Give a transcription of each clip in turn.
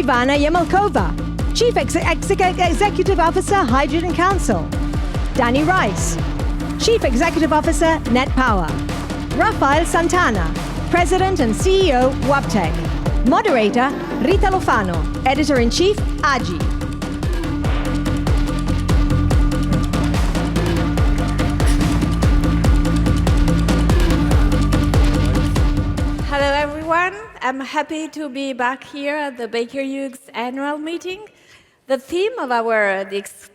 Ivana Jemelkova, Chief Executive Officer, Hydrogen Council. Danny Rice, Chief Executive Officer, Net Power. Rafael Santana, President and CEO, Wabtec. Moderator, Rita Lofano, Editor-in-Chief, AGI. Hello everyone, I'm happy to be back here at the Baker Hughes annual meeting. The theme of our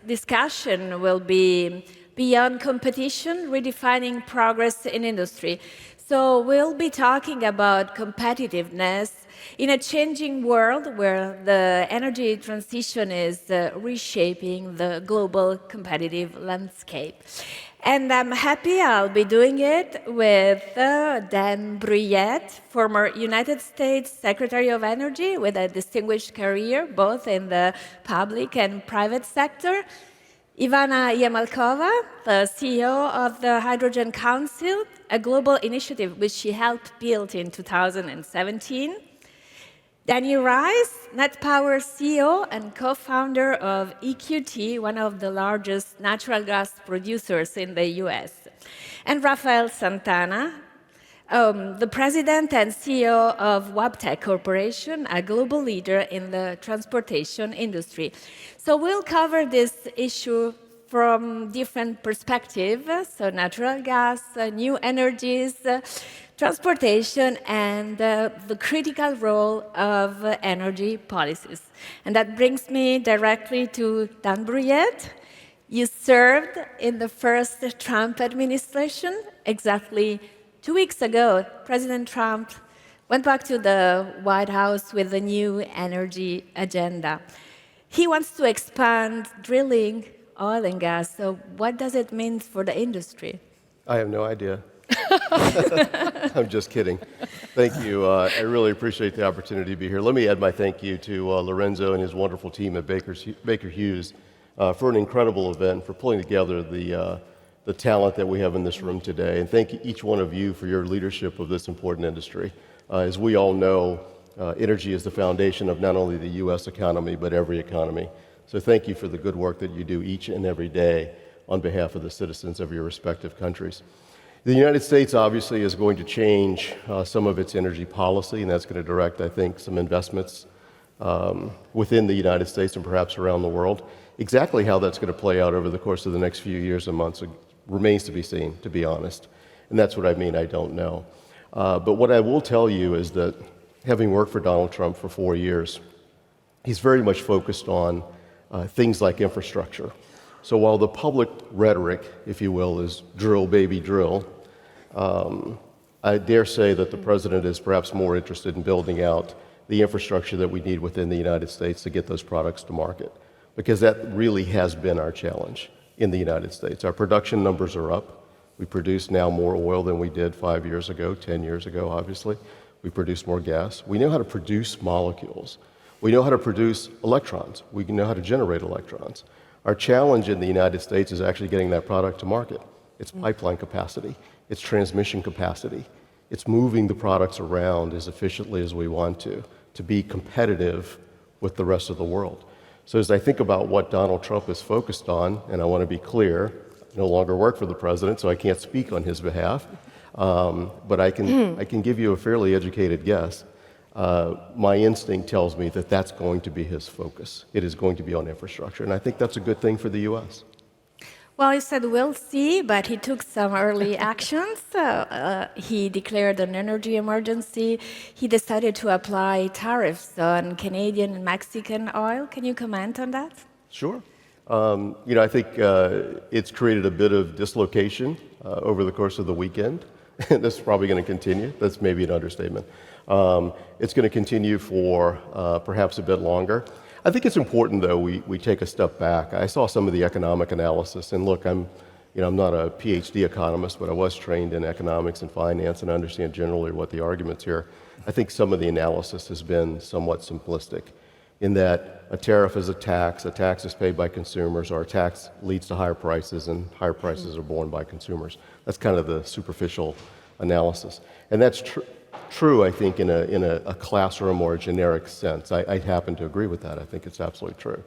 discussion will be Beyond Competition, Redefining Progress in Industry. So we'll be talking about competitiveness in a changing world where the energy transition is reshaping the global competitive landscape. And I'm happy I'll be doing it with Dan Brouillette, former United States Secretary of Energy with a distinguished career both in the public and private sector, Ivana Jemelkova, the CEO of the Hydrogen Council, a global initiative which she helped build in 2017, Danny Rice, Net Power CEO and co-founder of EQT, one of the largest natural gas producers in the US. And Rafael Santana, the president and CEO of Wabtec Corporation, a global leader in the transportation industry. So we'll cover this issue from different perspectives, so natural gas, new energies, transportation, and the critical role of energy policies. And that brings me directly to Dan Brouillette. You served in the first Trump administration. Exactly 2 weeks ago, President Trump went back to the White House with a new energy agenda. He wants to expand drilling oil and gas. So what does it mean for the industry? I have no idea. I'm just kidding. Thank you. I really appreciate the opportunity to be here. Let me add my thank you to Lorenzo and his wonderful team at Baker Hughes for an incredible event, for pulling together the talent that we have in this room today. And thank each one of you for your leadership of this important industry. As we all know, energy is the foundation of not only the U.S. economy, but every economy. So thank you for the good work that you do each and every day on behalf of the citizens of your respective countries. The United States obviously is going to change some of its energy policy, and that's going to direct, I think, some investments within the United States and perhaps around the world. Exactly how that's going to play out over the course of the next few years and months remains to be seen, to be honest. And that's what I mean, I don't know. But what I will tell you is that having worked for Donald Trump for 4 years, he's very much focused on things like infrastructure. So while the public rhetoric, if you will, is drill, baby, drill, I dare say that the president is perhaps more interested in building out the infrastructure that we need within the United States to get those products to market, because that really has been our challenge in the United States. Our production numbers are up. We produce now more oil than we did 5 years ago, 10 years ago, obviously. We produce more gas. We know how to produce molecules. We know how to produce electrons. We know how to generate electrons. Our challenge in the United States is actually getting that product to market. It's pipeline capacity. It's transmission capacity. It's moving the products around as efficiently as we want to be competitive with the rest of the world. So as I think about what Donald Trump is focused on, and I want to be clear, I no longer work for the president, so I can't speak on his behalf, but I can give you a fairly educated guess. My instinct tells me that that's going to be his focus. It is going to be on infrastructure, and I think that's a good thing for the U.S. Well, he said we'll see, but he took some early actions. He declared an energy emergency. He decided to apply tariffs on Canadian and Mexican oil. Can you comment on that? Sure. I think it's created a bit of dislocation over the course of the weekend. That's probably going to continue. That's maybe an understatement. It's going to continue for perhaps a bit longer. I think it's important, though, we take a step back. I saw some of the economic analysis, and look, I'm not a PhD economist, but I was trained in economics and finance, and I understand generally what the arguments here. I think some of the analysis has been somewhat simplistic, in that a tariff is a tax is paid by consumers, or a tax leads to higher prices, and higher prices are borne by consumers. That's kind of the superficial analysis, and that's true. true, I think, in a classroom or a generic sense. I happen to agree with that. I think it's absolutely true.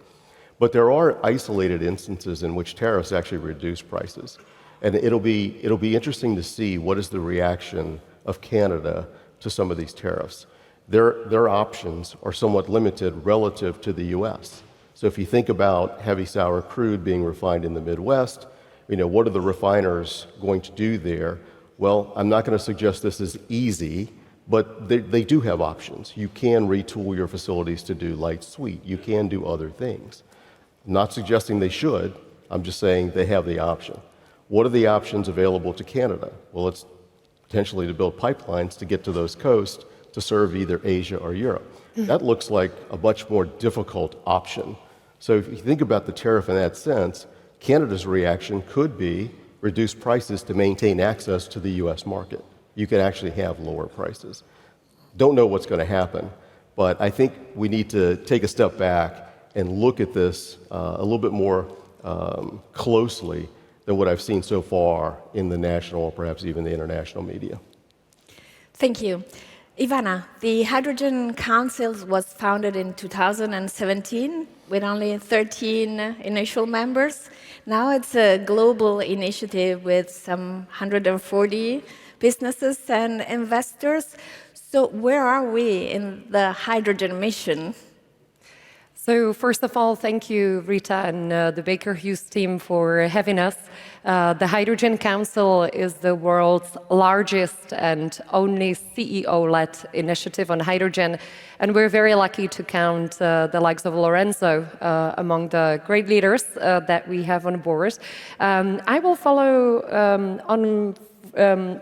But there are isolated instances in which tariffs actually reduce prices. And it'll be interesting to see what is the reaction of Canada to some of these tariffs. Their options are somewhat limited relative to the US. So if you think about heavy sour crude being refined in the Midwest, what are the refiners going to do there? Well, I'm not going to suggest this is easy, but they do have options. You can retool your facilities to do light sweet. You can do other things. I'm not suggesting they should. I'm just saying they have the option. What are the options available to Canada? Well, it's potentially to build pipelines to get to those coasts to serve either Asia or Europe. That looks like a much more difficult option. So if you think about the tariff in that sense, Canada's reaction could be reduce prices to maintain access to the US market. You can actually have lower prices. Don't know what's going to happen, but I think we need to take a step back and look at this a little bit more closely than what I've seen so far in the national or perhaps even the international media. Thank you. Ivana, the Hydrogen Council was founded in 2017 with only 13 initial members. Now it's a global initiative with some 140 businesses and investors. So where are we in the hydrogen mission? So first of all, thank you, Rita, and the Baker Hughes team for having us. The Hydrogen Council is the world's largest and only CEO-led initiative on hydrogen, and we're very lucky to count the likes of Lorenzo among the great leaders that we have on board. I will follow on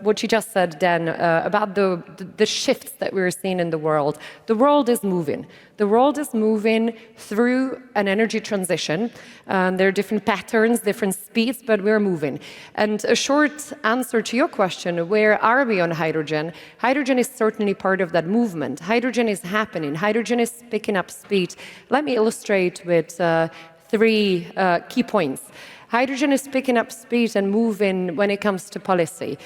what you just said, Dan, about the shifts that we're seeing in the world. The world is moving. The world is moving through an energy transition. There are different patterns, different speeds, but we're moving. And a short answer to your question, where are we on hydrogen? Hydrogen is certainly part of that movement. Hydrogen is happening. Hydrogen is picking up speed. Let me illustrate with three key points. Hydrogen is picking up speed and moving when it comes to policy.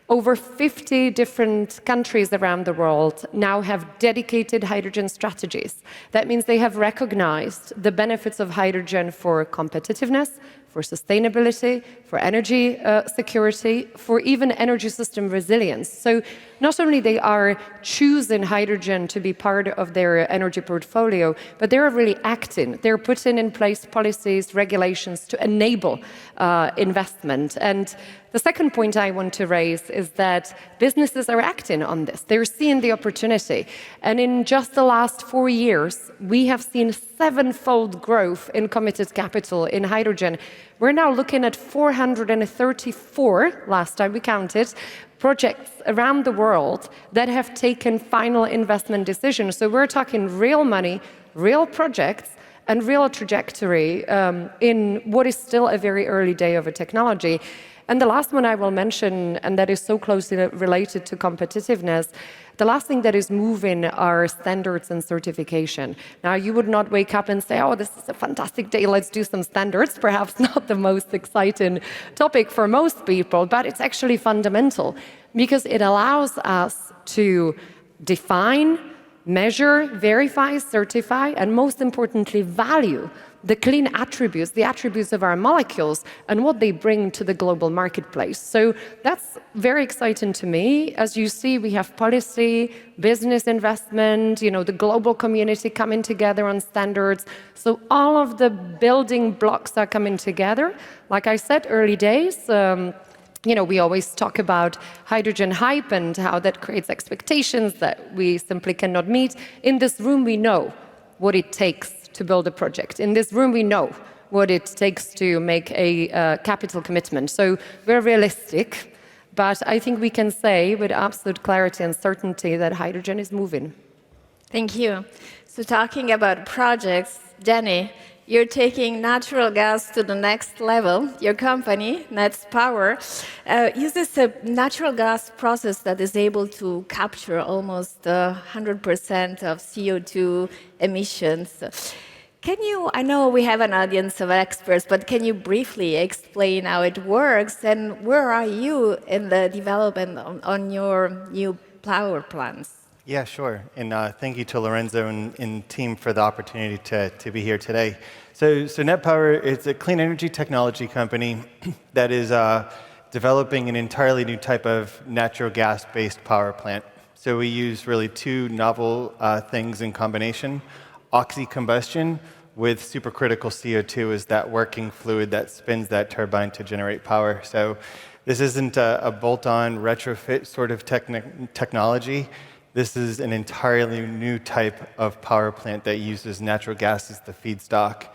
Over 50 different countries around the world now have dedicated hydrogen strategies. That means they have recognized the benefits of hydrogen for competitiveness, for sustainability, for energy security, for even energy system resilience. So not only they are choosing hydrogen to be part of their energy portfolio, but they're really acting. They're putting in place policies, regulations to enable investment. And the second point I want to raise is that businesses are acting on this. They're seeing the opportunity. And in just the last 4 years, we have seen 7-fold growth in committed capital in hydrogen. We're now looking at 434, last time we counted, projects around the world that have taken final investment decisions. So we're talking real money, real projects, and real trajectory in what is still a very early day of a technology. And the last one I will mention, and that is so closely related to competitiveness, the last thing that is moving are standards and certification. Now, you would not wake up and say, oh, this is a fantastic day, let's do some standards. Perhaps not the most exciting topic for most people, but it's actually fundamental because it allows us to define, measure, verify, certify, and most importantly, value the clean attributes, the attributes of our molecules, and what they bring to the global marketplace. So that's very exciting to me. As you see, we have policy, business investment, the global community coming together on standards. So all of the building blocks are coming together. Like I said, early days. We always talk about hydrogen hype and how that creates expectations that we simply cannot meet. In this room, we know what it takes to build a project. In this room, we know what it takes to make a capital commitment. So we're realistic, but I think we can say with absolute clarity and certainty that hydrogen is moving. Thank you. So talking about projects, Jenny, you're taking natural gas to the next level. Your company, Nets Power, uses a natural gas process that is able to capture almost 100% of CO2 emissions. Can you, I know we have an audience of experts, but can you briefly explain how it works and where are you in the development on your new power plants? Yeah, sure. And thank you to Lorenzo and team for the opportunity to be here today. So Net Power is a clean energy technology company that is developing an entirely new type of natural gas-based power plant. So we use really two novel things in combination: oxy-combustion with supercritical CO2 as that working fluid that spins that turbine to generate power. So this isn't a bolt-on retrofit sort of technology. This is an entirely new type of power plant that uses natural gas as the feedstock.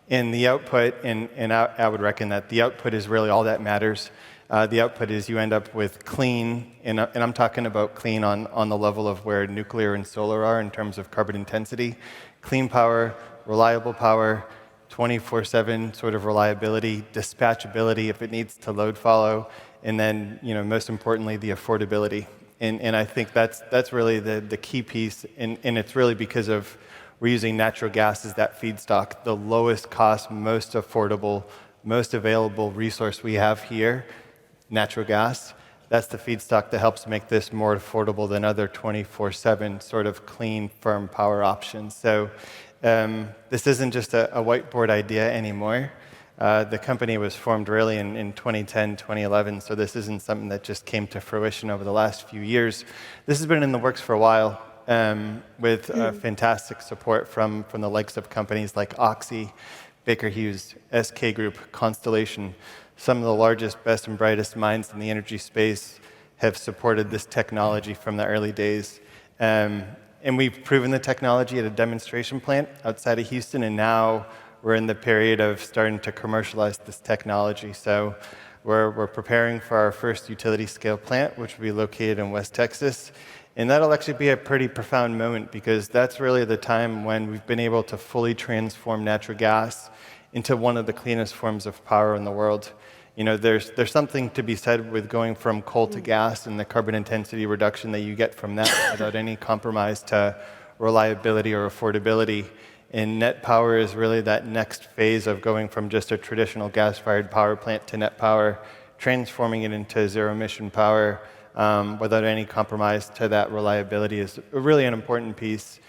And the output, and I would reckon that the output is really all that matters. The output is you end up with clean, and I'm talking about clean on the level of where nuclear and solar are in terms of carbon intensity. Clean power, reliable power, 24/7 sort of reliability, dispatchability if it needs to load follow, and then most importantly the affordability. And I think that's really the key piece, and it's really because of we're using natural gas as that feedstock, the lowest cost, most affordable, most available resource we have here, natural gas. That's the feedstock that helps make this more affordable than other 24/7 sort of clean, firm power options. So this isn't just a whiteboard idea anymore. The company was formed really in 2010, 2011, so this isn't something that just came to fruition over the last few years. This has been in the works for a while with fantastic support from the likes of companies like Oxy, Baker Hughes, SK Group, Constellation. Some of the largest, best, and brightest minds in the energy space have supported this technology from the early days. And we've proven the technology at a demonstration plant outside of Houston, and now we're in the period of starting to commercialize this technology. So we're preparing for our first utility scale plant, which will be located in West Texas. And that'll actually be a pretty profound moment because that's really the time when we've been able to fully transform natural gas into one of the cleanest forms of power in the world. There's something to be said with going from coal to gas and the carbon intensity reduction that you get from that without any compromise to reliability or affordability. And Net Power is really that next phase of going from just a traditional gas-fired power plant to Net Power, transforming it into zero-emission power without any compromise to that reliability is really an important piece.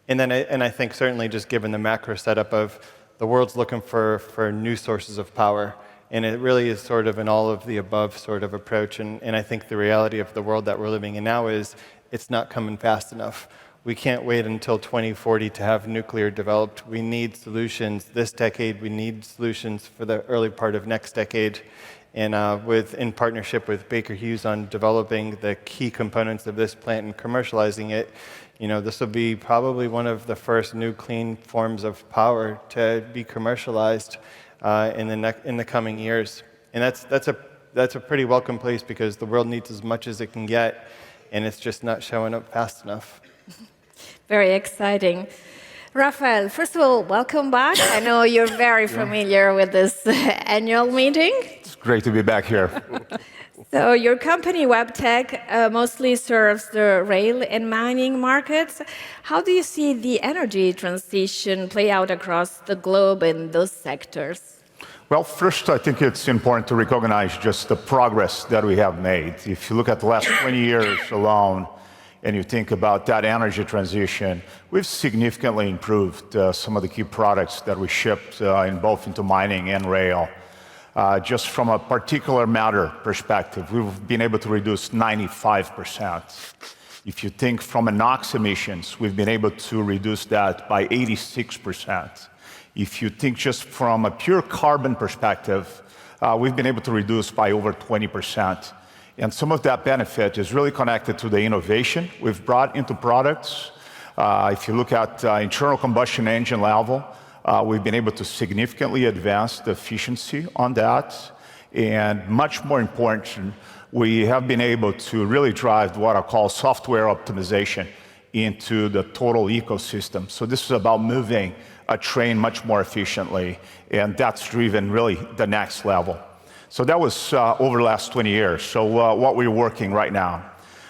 And I think certainly just given the macro setup of the world's looking for new sources of power, and it really is sort of an all of the above sort of approach. And I think the reality of the world that we're living in now is it's not coming fast enough. We can't wait until 2040 to have nuclear developed. We need solutions this decade. We need solutions for the early part of next decade. And in partnership with Baker Hughes on developing the key components of this plant and commercializing it, this will be probably one of the first new clean forms of power to be commercialized in the coming years. And that's a pretty welcome place because the world needs as much as it can get, and it's just not showing up fast enough. Very exciting. Rafael, first of all, welcome back. I know you're very familiar with this annual meeting. It's great to be back here. So your company, WebTech, mostly serves the rail and mining markets. How do you see the energy transition play out across the globe in those sectors? Well, first, I think it's important to recognize just the progress that we have made. If you look at the last 20 years alone, and you think about that energy transition, we've significantly improved some of the key products that we shipped both into mining and rail. Just from a particular matter perspective, we've been able to reduce 95%. If you think from NOx emissions, we've been able to reduce that by 86%. If you think just from a pure carbon perspective, we've been able to reduce by over 20%. And some of that benefit is really connected to the innovation we've brought into products. If you look at internal combustion engine level, we've been able to significantly advance the efficiency on that. And much more important, we have been able to really drive what I call software optimization into the total ecosystem. So this is about moving a train much more efficiently, and that's driven really the next level. So that was over the last 20 years. So what we're working right now,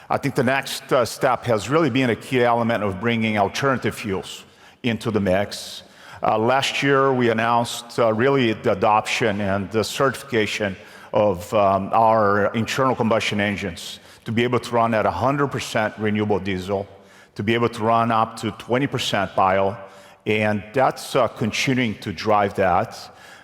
I think the next step has really been a key element of bringing alternative fuels into the mix. Last year, we announced really the adoption and the certification of our internal combustion engines to be able to run at 100% renewable diesel, to be able to run up to 20% bio, and that's continuing to drive that.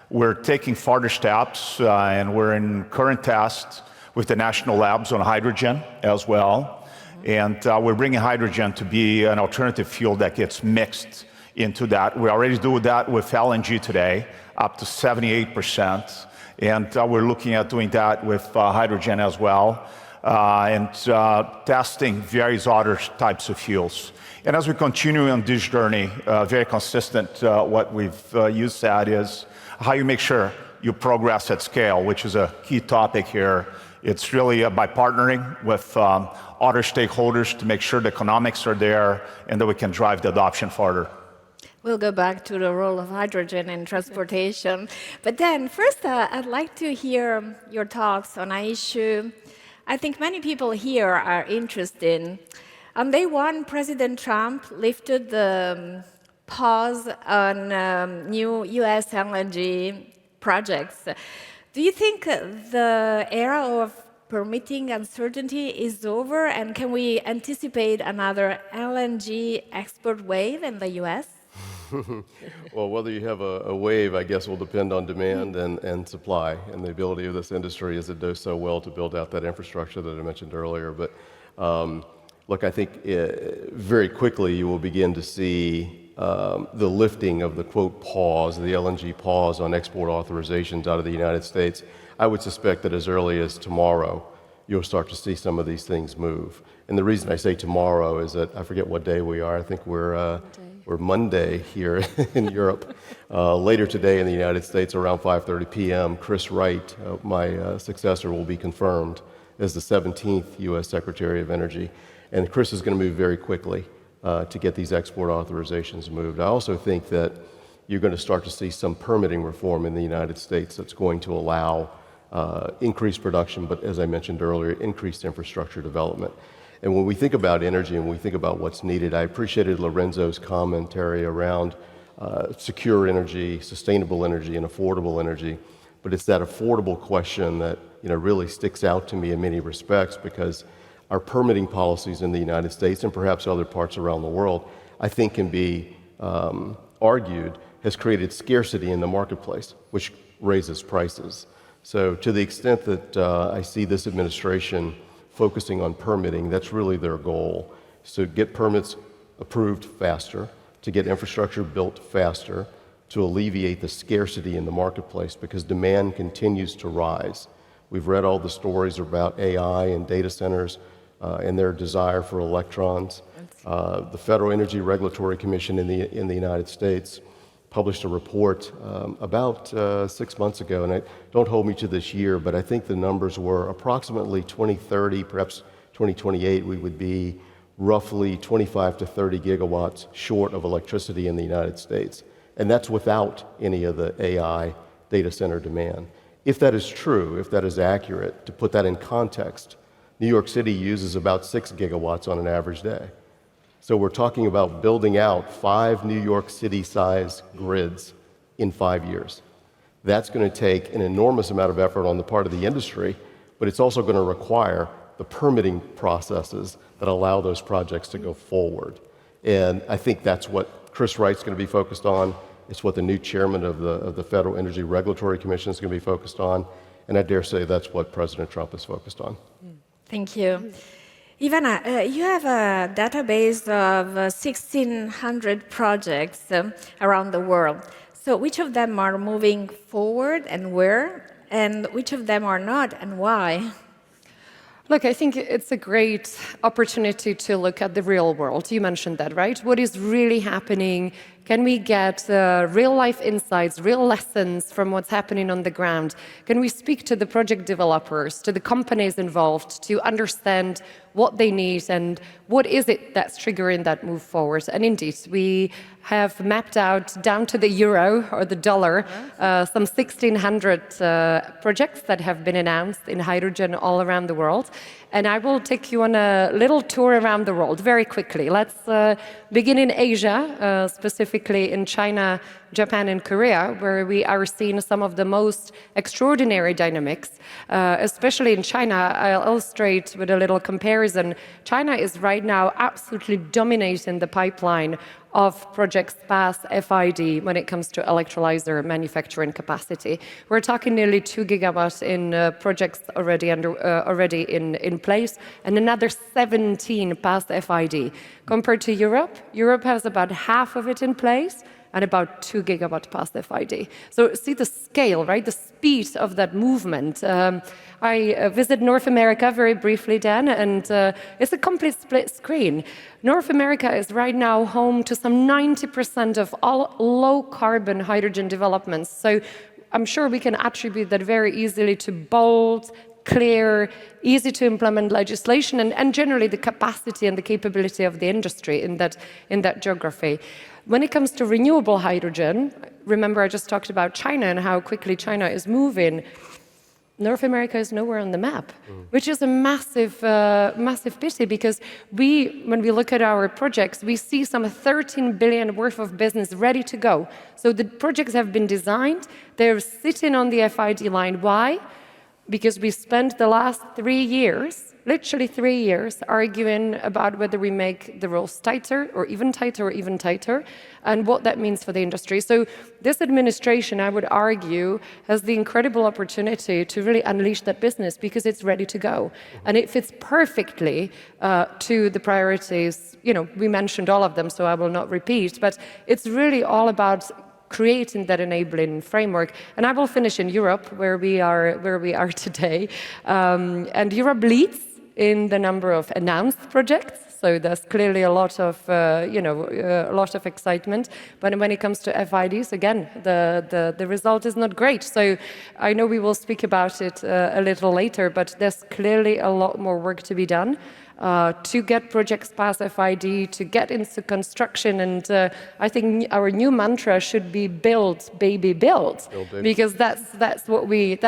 We're taking further steps, and we're in current tests with the national labs on hydrogen as well. And we're bringing hydrogen to be an alternative fuel that gets mixed into that. We already do that with LNG today, up to 78%. And we're looking at doing that with hydrogen as well, and testing various other types of fuels. And as we continue on this journey, very consistent, what we've used that is how you make sure you progress at scale, which is a key topic here. It's really by partnering with other stakeholders to make sure the economics are there and that we can drive the adoption further. We'll go back to the role of hydrogen in transportation. But then, first, I'd like to hear your thoughts on an issue I think many people here are interested in. On day one, President Trump lifted the pause on new US LNG projects. Do you think the era of permitting uncertainty is over, and can we anticipate another LNG export wave in the US? Well, whether you have a wave, I guess, will depend on demand and supply, and the ability of this industry as it does so well to build out that infrastructure that I mentioned earlier. But look, I think very quickly you will begin to see the lifting of the, quote, pause, the LNG pause on export authorizations out of the United States. I would suspect that as early as tomorrow, you'll start to see some of these things move. And the reason I say tomorrow is that I forget what day we are. I think we're Monday here in Europe. Later today in the United States, around 5:30 p.m., Chris Wright, my successor, will be confirmed as the 17th U.S. Secretary of Energy. And Chris is going to move very quickly to get these export authorizations moved. I also think that you're going to start to see some permitting reform in the United States that's going to allow increased production, but as I mentioned earlier, increased infrastructure development. And when we think about energy and we think about what's needed, I appreciated Lorenzo's commentary around secure energy, sustainable energy, and affordable energy. But it's that affordable question that really sticks out to me in many respects, because our permitting policies in the United States and perhaps other parts around the world, I think can be argued, has created scarcity in the marketplace, which raises prices. So to the extent that I see this administration focusing on permitting, that's really their goal, is to get permits approved faster, to get infrastructure built faster, to alleviate the scarcity in the marketplace, because demand continues to rise. We've read all the stories about AI and data centers and their desire for electrons. The Federal Energy Regulatory Commission in the United States published a report about 6 months ago, and don't hold me to this year, but I think the numbers were approximately 2030, perhaps 2028, we would be roughly 25 to 30 gigawatts short of electricity in the United States. And that's without any of the AI data center demand. If that is true, if that is accurate, to put that in context, New York City uses about 6 gigawatts on an average day. So we're talking about building out 5 New York City-sized grids in 5 years. That's going to take an enormous amount of effort on the part of the industry, but it's also going to require the permitting processes that allow those projects to go forward. And I think that's what Chris Wright's going to be focused on. It's what the new chairman of the Federal Energy Regulatory Commission is going to be focused on. And I dare say that's what President Trump is focused on. Thank you. Ivana, you have a database of 1,600 projects around the world. So which of them are moving forward and where? And which of them are not and why? Look, I think it's a great opportunity to look at the real world. You mentioned that, right? What is really happening? Can we get real-life insights, real lessons from what's happening on the ground? Can we speak to the project developers, to the companies involved, to understand what they need and what is it that's triggering that move forward? And indeed, we have mapped out down to the euro or the dollar some 1,600 projects that have been announced in hydrogen all around the world. And I will take you on a little tour around the world very quickly. Let's begin in Asia, specifically in China, Japan and Korea, where we are seeing some of the most extraordinary dynamics, especially in China. I'll illustrate with a little comparison. China is right now absolutely dominating the pipeline of projects past FID when it comes to electrolyzer manufacturing capacity. We're talking nearly 2 gigawatts in projects already in place, and another 17 past FID. Compared to Europe, Europe has about half of it in place and about 2 gigawatt past FID. So see the scale, right? The speed of that movement. I visit North America very briefly, Dan, and it's a complete split screen. North America is right now home to some 90% of all low-carbon hydrogen developments. So I'm sure we can attribute that very easily to bold, clear, easy to implement legislation, and generally the capacity and the capability of the industry in that geography. When it comes to renewable hydrogen, remember I just talked about China and how quickly China is moving. North America is nowhere on the map, which is a massive pity, because when we look at our projects, we see some 13 billion worth of business ready to go. So the projects have been designed, they're sitting on the FID line. Why? Because we spent the last 3 years, literally 3 years, arguing about whether we make the rules tighter or even tighter, and what that means for the industry. So this administration, I would argue, has the incredible opportunity to really unleash that business, because it's ready to go. And it fits perfectly to the priorities. You know, we mentioned all of them, so I will not repeat, but it's really all about creating that enabling framework. And I will finish in Europe, where we are today. And Europe leads in the number of announced projects. So there's clearly a lot of, a lot of excitement. But when it comes to FIDs, again, the result is not great. So I know we will speak about it a little later, but there's clearly a lot more work to be done to get projects past FID, to get into construction. And I think our new mantra should be build, baby, build, because that's what we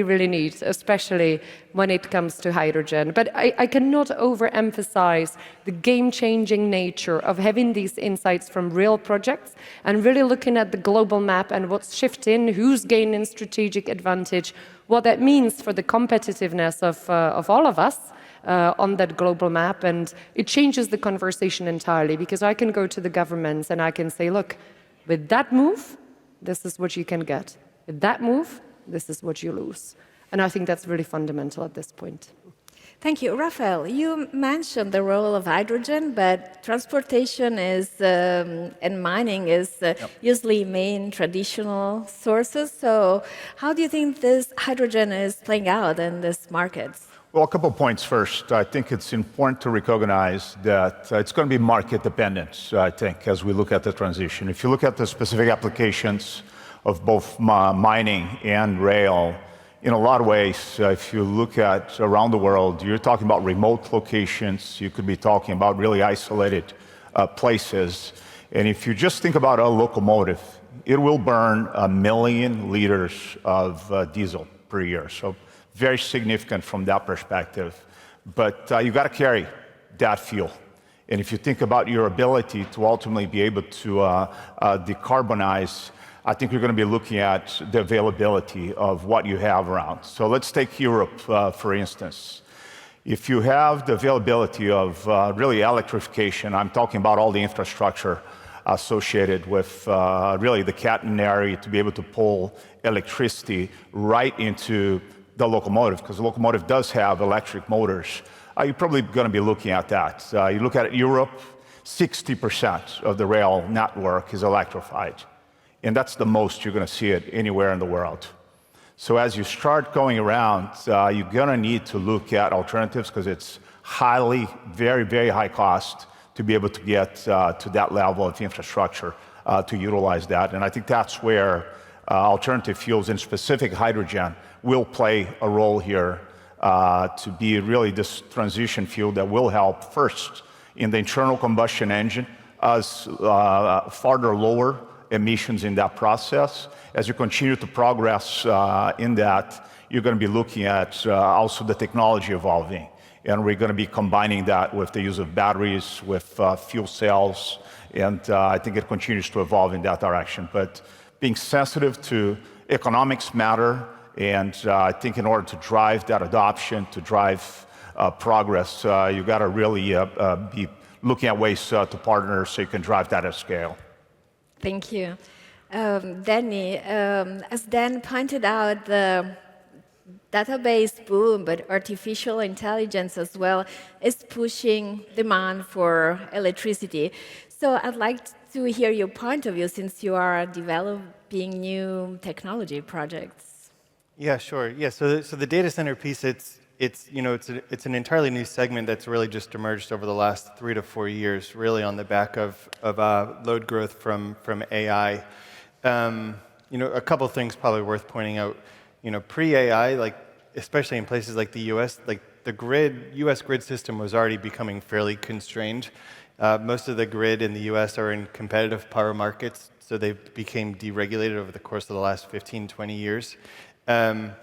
really need, especially when it comes to hydrogen. But I cannot overemphasize the game-changing nature of having these insights from real projects and really looking at the global map and what's shifting, who's gaining strategic advantage, what that means for the competitiveness of all of us on that global map. And it changes the conversation entirely, because I can go to the governments and I can say, look, with that move, this is what you can get. With that move, this is what you lose. And I think that's really fundamental at this point. Thank you. Rafael, you mentioned the role of hydrogen, but transportation and mining is usually main traditional sources. So how do you think this hydrogen is playing out in these markets? Well, a couple of points first. I think it's important to recognize that it's going to be market dependent, I think, as we look at the transition. If you look at the specific applications of both mining and rail, in a lot of ways, if you look at around the world, you're talking about remote locations, you could be talking about really isolated places. And if you just think about a locomotive, it will burn 1 million liters of diesel per year. So very significant from that perspective. But you've got to carry that fuel. And if you think about your ability to ultimately be able to decarbonize, I think you're going to be looking at the availability of what you have around. So let's take Europe, for instance. If you have the availability of really electrification, I'm talking about all the infrastructure associated with really the catenary to be able to pull electricity right into the locomotive, because the locomotive does have electric motors. You're probably going to be looking at that. You look at Europe, 60% of the rail network is electrified. And that's the most you're going to see it anywhere in the world. So as you start going around, you're going to need to look at alternatives, because it's very, very high cost to be able to get to that level of infrastructure to utilize that. And I think that's where alternative fuels, and specific hydrogen, will play a role here to be really this transition fuel that will help first in the internal combustion engine as farther lower emissions in that process. As you continue to progress in that, you're going to be looking at also the technology evolving. and we're going to be combining that with the use of batteries, with fuel cells, and I think it continues to evolve in that direction. But being sensitive to economics matter, and I think in order to drive that adoption, to drive progress, you got to really be looking at ways to partner so you can drive that at scale. Thank you. Danny, as Dan pointed out, the database boom, but artificial intelligence as well, is pushing demand for electricity. So I'd like to hear your point of view since you are developing new technology projects. Yeah, sure. Yeah, so the data center piece, it's an entirely new segment that's really just emerged over the last 3 to 4 years, really on the back of load growth from AI. A couple of things probably worth pointing out. Pre-AI, like especially in places like the U.S., like the U.S. grid system was already becoming fairly constrained. Most of the grid in the U.S. are in competitive power markets, so they became deregulated over the course of the last 15, 20 years. And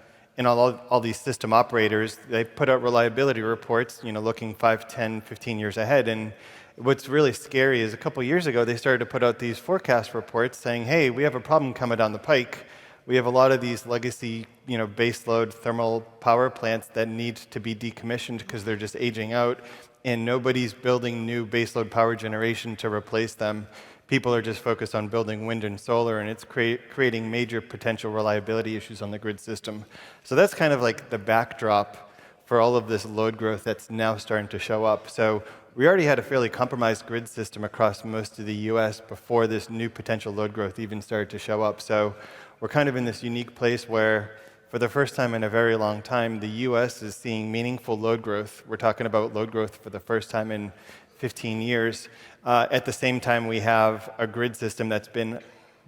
all these system operators, they put out reliability reports, looking 5, 10, 15 years ahead. And what's really scary is a couple of years ago, they started to put out these forecast reports saying, hey, we have a problem coming down the pike. We have a lot of these legacy, baseload thermal power plants that need to be decommissioned because they're just aging out, and nobody's building new baseload power generation to replace them. People are just focused on building wind and solar, and it's creating major potential reliability issues on the grid system. So that's kind of like the backdrop for all of this load growth that's now starting to show up. So we already had a fairly compromised grid system across most of the US before this new potential load growth even started to show up. So we're kind of in this unique place where, for the first time in a very long time, the US is seeing meaningful load growth. We're talking about load growth for the first time in 15 years. At the same time, we have a grid system that's been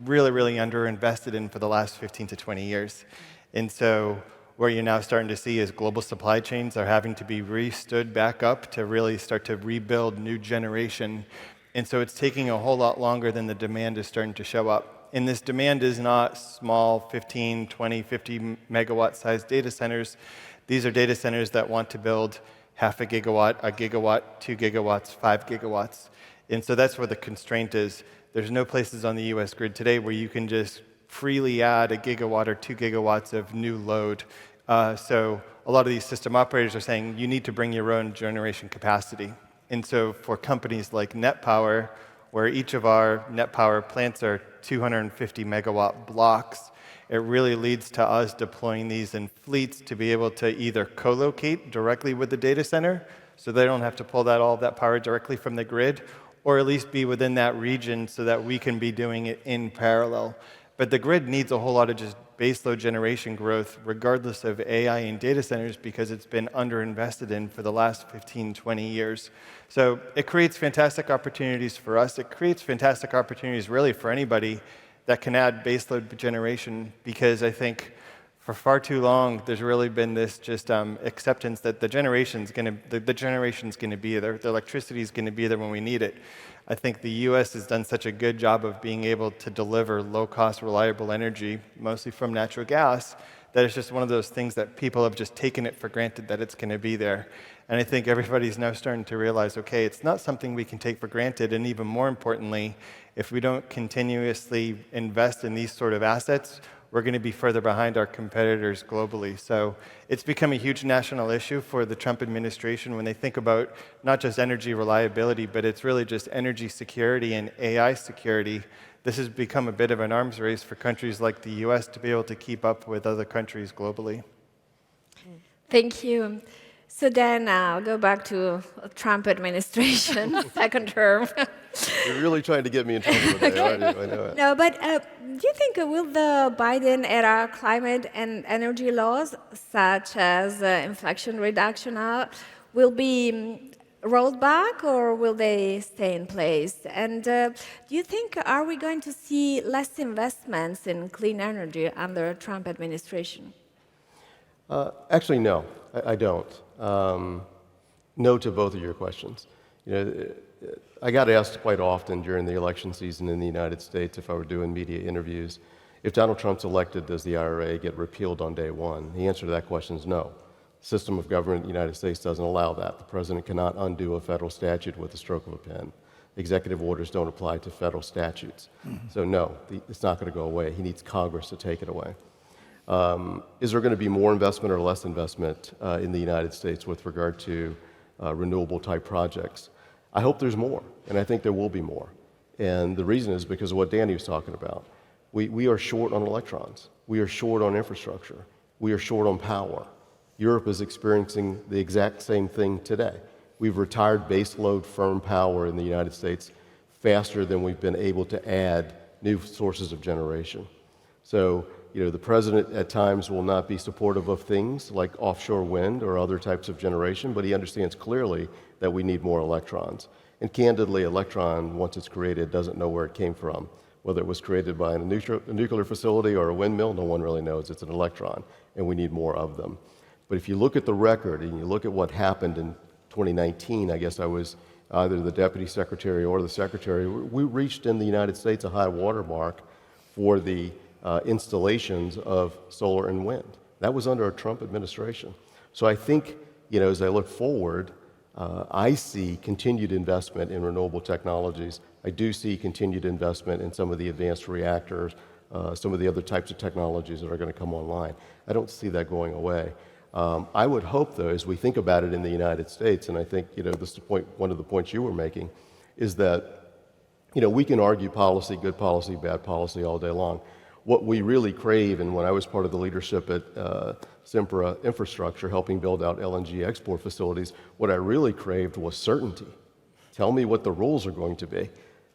really, really underinvested in for the last 15 to 20 years. And so what you're now starting to see is global supply chains are having to be re-stood back up to really start to rebuild new generation. And so it's taking a whole lot longer than the demand is starting to show up. And this demand is not small 15, 20, 50 megawatt sized data centers. These are data centers that want to build half a gigawatt, 2 gigawatts, 5 gigawatts. And so that's where the constraint is. There's no places on the US grid today where you can just freely add a gigawatt or 2 gigawatts of new load. So a lot of these system operators are saying you need to bring your own generation capacity. And so for companies like Net Power, where each of our Net Power plants are 250 megawatt blocks, it really leads to us deploying these in fleets to be able to either co-locate directly with the data center, so they don't have to pull all of that power directly from the grid, or at least be within that region so that we can be doing it in parallel. But the grid needs a whole lot of just baseload generation growth, regardless of AI and data centers, because it's been underinvested in for the last 15, 20 years. So it creates fantastic opportunities for us. It creates fantastic opportunities really for anybody that can add baseload generation, because I think for far too long there's really been this just acceptance that the generation's going to be there, the electricity is going to be there when we need it. I think the U.S. has done such a good job of being able to deliver low-cost, reliable energy, mostly from natural gas, that it's just one of those things that people have just taken it for granted that it's going to be there. And I think everybody's now starting to realize, okay, it's not something we can take for granted, and even more importantly, if we don't continuously invest in these sort of assets, we're going to be further behind our competitors globally. So it's become a huge national issue for the Trump administration when they think about not just energy reliability, but it's really just energy security and AI security. This has become a bit of an arms race for countries like the US to be able to keep up with other countries globally. Thank you. So then I'll go back to Trump administration, second term. You're really trying to get me in trouble today, aren't you? I know it. No, but do you think will the Biden-era climate and energy laws, such as Inflation Reduction Act, will be rolled back, or will they stay in place? And do you think, are we going to see less investments in clean energy under Trump administration? Actually, no, I don't. No to both of your questions. I got asked quite often during the election season in the United States, if I were doing media interviews, if Donald Trump's elected, does the IRA get repealed on day one? The answer to that question is no. System of government in the United States doesn't allow that. The president cannot undo a federal statute with the stroke of a pen. Executive orders don't apply to federal statutes. So no, it's not going to go away. He needs Congress to take it away. Is there going to be more investment or less investment in the United States with regard to renewable type projects? I hope there's more, and I think there will be more. And the reason is because of what Danny was talking about. We are short on electrons. We are short on infrastructure. We are short on power. Europe is experiencing the exact same thing today. We've retired baseload firm power in the United States faster than we've been able to add new sources of generation. So, the president at times will not be supportive of things like offshore wind or other types of generation, but he understands clearly that we need more electrons. And candidly, electron, once it's created, doesn't know where it came from. Whether it was created by a nuclear facility or a windmill, no one really knows. It's an electron, and we need more of them. But if you look at the record and you look at what happened in 2019, I guess I was either the deputy secretary or the secretary, we reached in the United States a high water mark for the installations of solar and wind. That was under a Trump administration. So I think, as I look forward, I see continued investment in renewable technologies. I do see continued investment in some of the advanced reactors, some of the other types of technologies that are going to come online. I don't see that going away. I would hope, though, as we think about it in the United States, and I think, this is one of the points you were making, is that, we can argue policy, good policy, bad policy all day long. What we really crave, and when I was part of the leadership at Sempra Infrastructure, helping build out LNG export facilities, what I really craved was certainty. Tell me what the rules are going to be.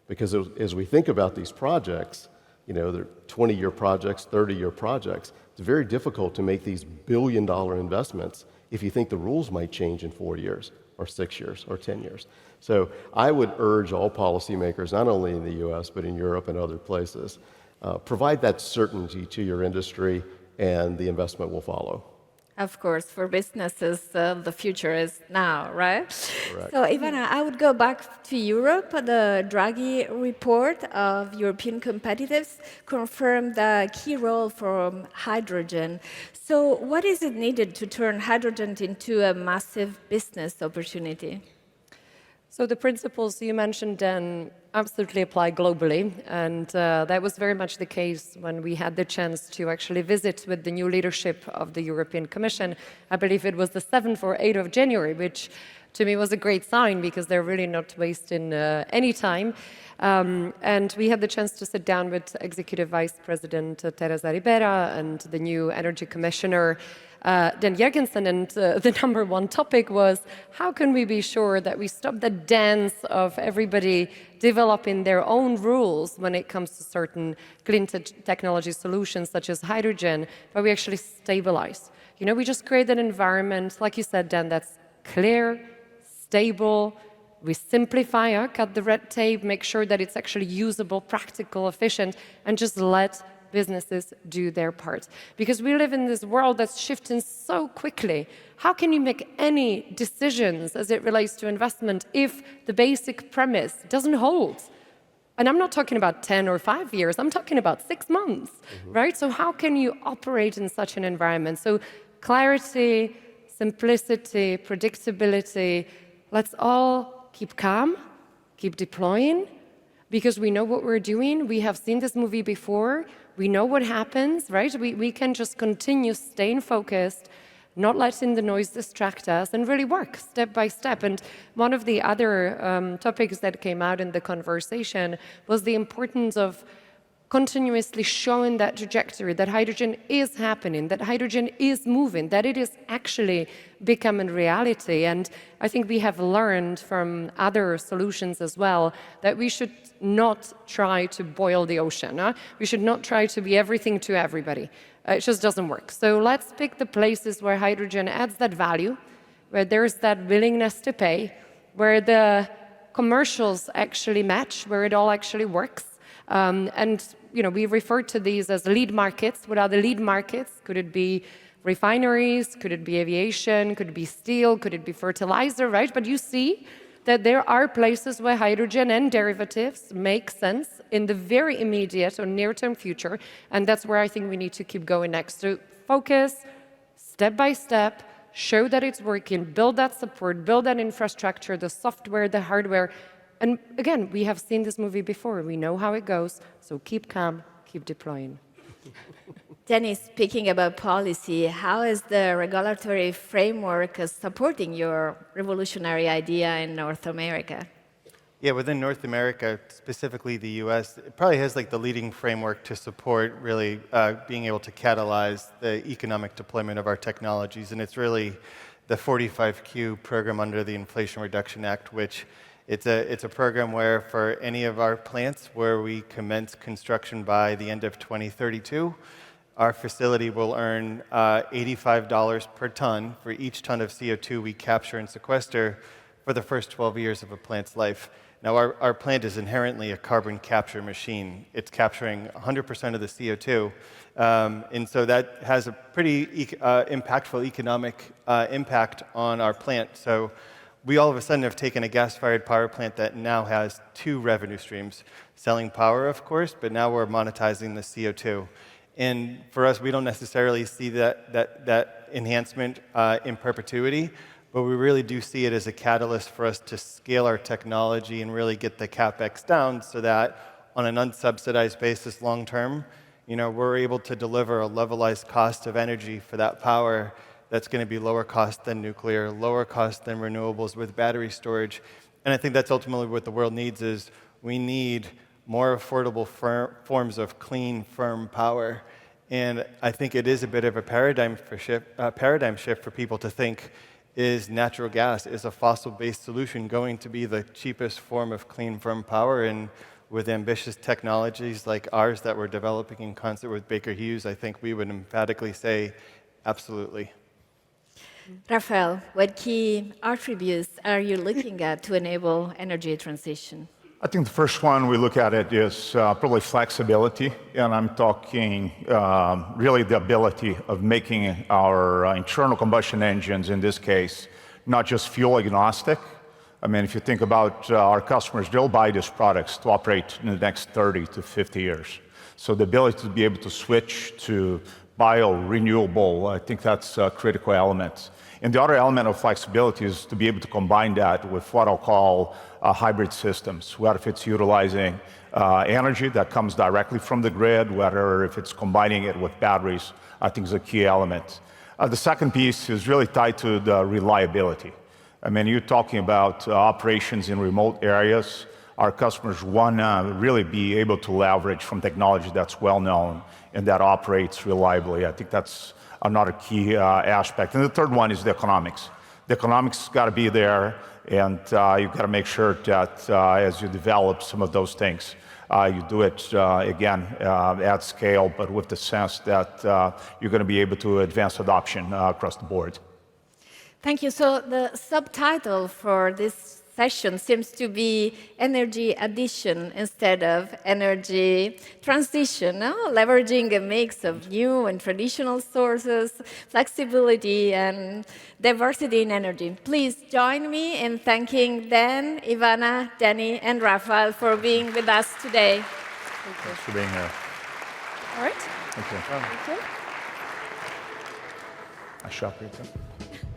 Because as we think about these projects, they're 20-year projects, 30-year projects, it's very difficult to make these billion-dollar investments if you think the rules might change in 4 years, or 6 years, or 10 years. So I would urge all policymakers, not only in the U.S., but in Europe and other places, provide that certainty to your industry, and the investment will follow. Of course, for businesses, the future is now, right? Correct. So, Ivana, I would go back to Europe. The Draghi Report of European competitiveness confirmed the key role for hydrogen. So, what is it needed to turn hydrogen into a massive business opportunity? So the principles you mentioned, Dan, absolutely apply globally, and that was very much the case when we had the chance to actually visit with the new leadership of the European Commission. I believe it was the 7th or 8th of January, which to me was a great sign because they're really not wasting any time. And we had the chance to sit down with Executive Vice President Teresa Ribera and the new Energy Commissioner, Dan Jørgensen, and the number one topic was, how can we be sure that we stop the dance of everybody developing their own rules when it comes to certain clean technology solutions such as hydrogen, but we actually stabilize. We just create an environment, like you said, Dan, that's clear, stable. We simplify, cut the red tape, make sure that it's actually usable, practical, efficient, and just let businesses do their part. Because we live in this world that's shifting so quickly. How can you make any decisions as it relates to investment if the basic premise doesn't hold? And I'm not talking about 10 or 5 years, I'm talking about 6 months, right? So how can you operate in such an environment? So clarity, simplicity, predictability, let's all keep calm, keep deploying, because we know what we're doing. We have seen this movie before. We know what happens, right? We can just continue staying focused, not letting the noise distract us, and really work step by step. And one of the other topics that came out in the conversation was the importance of continuously showing that trajectory, that hydrogen is happening, that hydrogen is moving, that it is actually becoming reality. And I think we have learned from other solutions as well that we should not try to boil the ocean. We should not try to be everything to everybody. It just doesn't work. So let's pick the places where hydrogen adds that value, where there's that willingness to pay, where the commercials actually match, where it all actually works. And we refer to these as lead markets. What are the lead markets? Could it be refineries? Could it be aviation? Could it be steel? Could it be fertilizer, right? But you see that there are places where hydrogen and derivatives make sense in the very immediate or near-term future, and that's where I think we need to keep going next. So focus, step by step, show that it's working, build that support, build that infrastructure, the software, the hardware. And again, we have seen this movie before. We know how it goes. So keep calm, keep deploying. Danny, speaking about policy, how is the regulatory framework supporting your revolutionary idea in North America? Yeah, within North America, specifically the US, it probably has like the leading framework to support really being able to catalyze the economic deployment of our technologies. And it's really the 45Q program under the Inflation Reduction Act, which it's a program where for any of our plants where we commence construction by the end of 2032, our facility will earn $85 per ton for each ton of CO2 we capture and sequester for the first 12 years of a plant's life. Now, our plant is inherently a carbon capture machine. It's capturing 100% of the CO2. And so that has a pretty impactful economic impact on our plant. So we all of a sudden have taken a gas-fired power plant that now has two revenue streams, selling power, of course, but now we're monetizing the CO2. And for us, we don't necessarily see that enhancement in perpetuity, but we really do see it as a catalyst for us to scale our technology and really get the CapEx down so that on an unsubsidized basis long term, we're able to deliver a levelized cost of energy for that power that's going to be lower cost than nuclear, lower cost than renewables with battery storage. And I think that's ultimately what the world needs is we need more affordable forms of clean, firm power. And I think it is a bit of a paradigm shift for people to think, is natural gas, is a fossil-based solution going to be the cheapest form of clean, firm power? And with ambitious technologies like ours that we're developing in concert with Baker Hughes, I think we would emphatically say absolutely. Rafael, what key attributes are you looking at to enable energy transition? I think the first one we look at it is probably flexibility, and I'm talking really the ability of making our internal combustion engines, in this case, not just fuel agnostic. I mean, if you think about our customers, they'll buy these products to operate in the next 30 to 50 years. So the ability to be able to switch to bio-renewable, I think that's a critical element. And the other element of flexibility is to be able to combine that with what I'll call hybrid systems, whether if it's utilizing energy that comes directly from the grid, whether if it's combining it with batteries, I think is a key element. The second piece is really tied to the reliability. I mean, you're talking about operations in remote areas. Our customers want to really be able to leverage from technology that's well known and that operates reliably. I think that's another key aspect. And the third one is the economics. The economics got to be there, and you've got to make sure that as you develop some of those things, you do it, again, at scale, but with the sense that you're going to be able to advance adoption across the board. Thank you. So the subtitle for this session seems to be energy addition instead of energy transition, no? Leveraging a mix of new and traditional sources, flexibility, and diversity in energy. Please join me in thanking Dan, Ivana, Danny, and Rafael for being with us today. Thanks for being here. All right. Thank you. Thank you. I shop Rita.